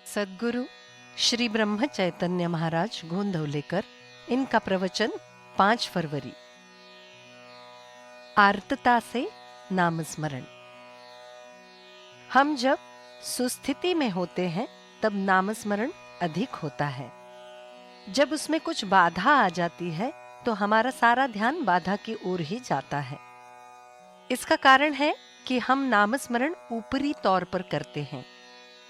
सद्गुरु श्री ब्रह्म चैतन्य महाराज गोंदवलेकर, इनका प्रवचन 5 फरवरी। आर्तता से नाम स्मरण। हम जब सुस्थिति में होते हैं तब नाम स्मरण अधिक होता है। जब उसमें कुछ बाधा आ जाती है तो हमारा सारा ध्यान बाधा की ओर ही जाता है। इसका कारण है कि हम नाम स्मरण ऊपरी तौर पर करते हैं।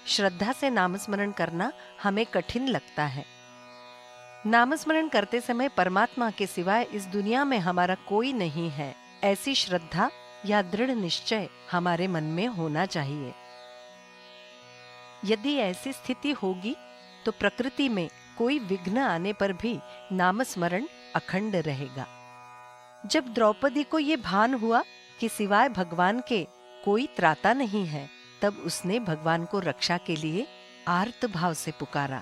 श्रद्धा से नामस्मरण करना हमें कठिन लगता है। नामस्मरण करते समय परमात्मा के सिवाय इस दुनिया में हमारा कोई नहीं है, ऐसी श्रद्धा या दृढ़ निश्चय हमारे मन में होना चाहिए। यदि ऐसी स्थिति होगी तो प्रकृति में कोई विघ्न आने पर भी नामस्मरण अखंड रहेगा। जब द्रौपदी को ये भान हुआ कि सिवाय भगवान के कोई त्राता नहीं है, तब उसने भगवान को रक्षा के लिए आर्त भाव से पुकारा।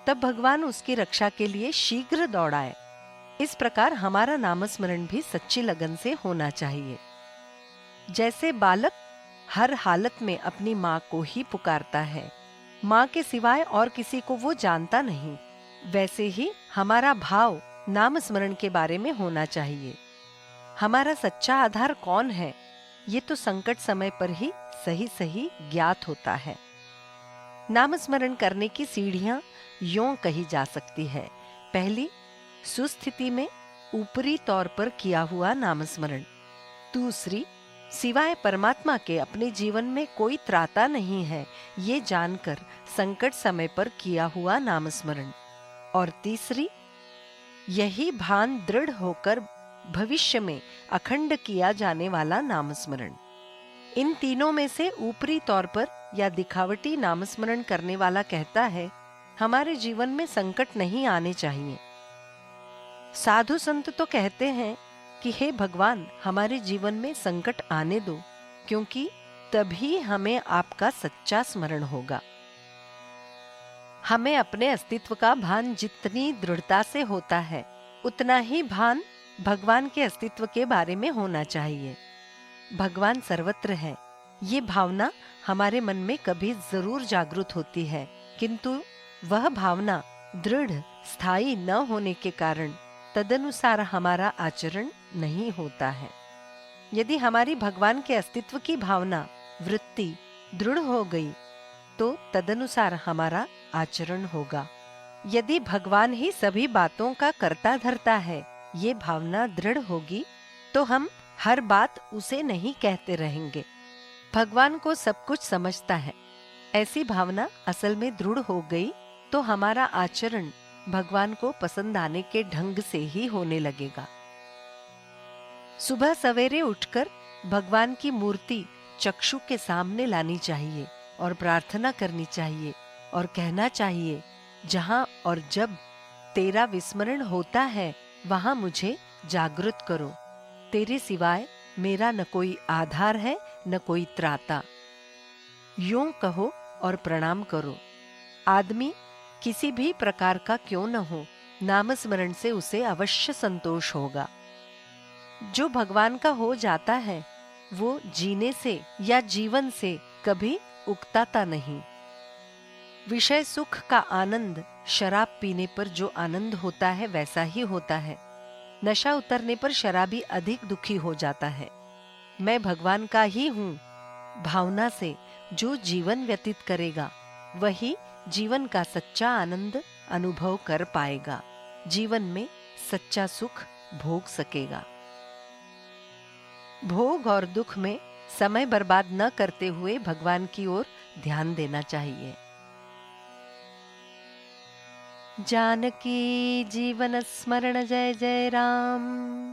तब भगवान उसकी रक्षा के लिए शीघ्र दौड़ाए। इस प्रकार हमारा नामस्मरण भी सच्ची लगन से होना चाहिए। जैसे बालक हर हालत में अपनी माँ को ही पुकारता है, माँ के सिवाय और किसी को वो जानता नहीं, वैसे ही हमारा भाव नामस्मरण के बारे में होना चाहिए। हमारा सच्चा आधार कौन है, ये तो संकट समय पर ही सही सही ज्ञात होता है। नामस्मरण करने की सीढ़ियां यों कही जा सकती है। पहली, सुस्थिति में ऊपरी तौर पर किया हुआ नामस्मरण। दूसरी, सिवाय परमात्मा के अपने जीवन में कोई त्राता नहीं है, ये जानकर संकट समय पर किया हुआ नामस्मरण। और तीसरी, यही भान दृढ़ होकर भविष्य में अखंड किया जाने वाला नामस्मरण। इन तीनों में से ऊपरी तौर पर या दिखावटी नामस्मरण करने वाला कहता है, हमारे जीवन में संकट नहीं आने चाहिए। साधु संत तो कहते हैं कि हे भगवान, हमारे जीवन में संकट आने दो, क्योंकि तभी हमें आपका सच्चा स्मरण होगा। हमें अपने अस्तित्व का भान जितनी दृढ़ता से होता है, उतना ही भान भगवान के अस्तित्व के बारे में होना चाहिए। भगवान सर्वत्र है, ये भावना हमारे मन में कभी जरूर जागृत होती है, किंतु वह भावना दृढ़ स्थायी न होने के कारण तदनुसार हमारा आचरण नहीं होता है। यदि हमारी भगवान के अस्तित्व की भावना वृत्ति दृढ़ हो गई तो तदनुसार हमारा आचरण होगा। यदि भगवान ही सभी बातों का कर्ता धर्ता है, ये भावना दृढ़ होगी तो हम हर बात उसे नहीं कहते रहेंगे। भगवान को सब कुछ समझता है, ऐसी भावना असल में दृढ़ हो गई तो हमारा आचरण भगवान को पसंद आने के ढंग से ही होने लगेगा। सुबह सवेरे उठकर भगवान की मूर्ति चक्षु के सामने लानी चाहिए और प्रार्थना करनी चाहिए और कहना चाहिए, जहां और जब तेरा विस्मरण होता है वहां मुझे जागृत करो। तेरे सिवाय मेरा न कोई आधार है न कोई त्राता। यूं कहो और प्रणाम करो। आदमी किसी भी प्रकार का क्यों न हो, नामस्मरण से उसे अवश्य संतोष होगा। जो भगवान का हो जाता है वो जीने से या जीवन से कभी उकताता नहीं। विषय सुख का आनंद शराब पीने पर जो आनंद होता है वैसा ही होता है। नशा उतरने पर शराबी अधिक दुखी हो जाता है। मैं भगवान का ही हूँ भावना से जो जीवन व्यतीत करेगा वही जीवन का सच्चा आनंद अनुभव कर पाएगा, जीवन में सच्चा सुख भोग सकेगा। भोग और दुख में समय बर्बाद न करते हुए भगवान की ओर ध्यान देना चाहिए। जानकी जीवन स्मरण जय जय राम।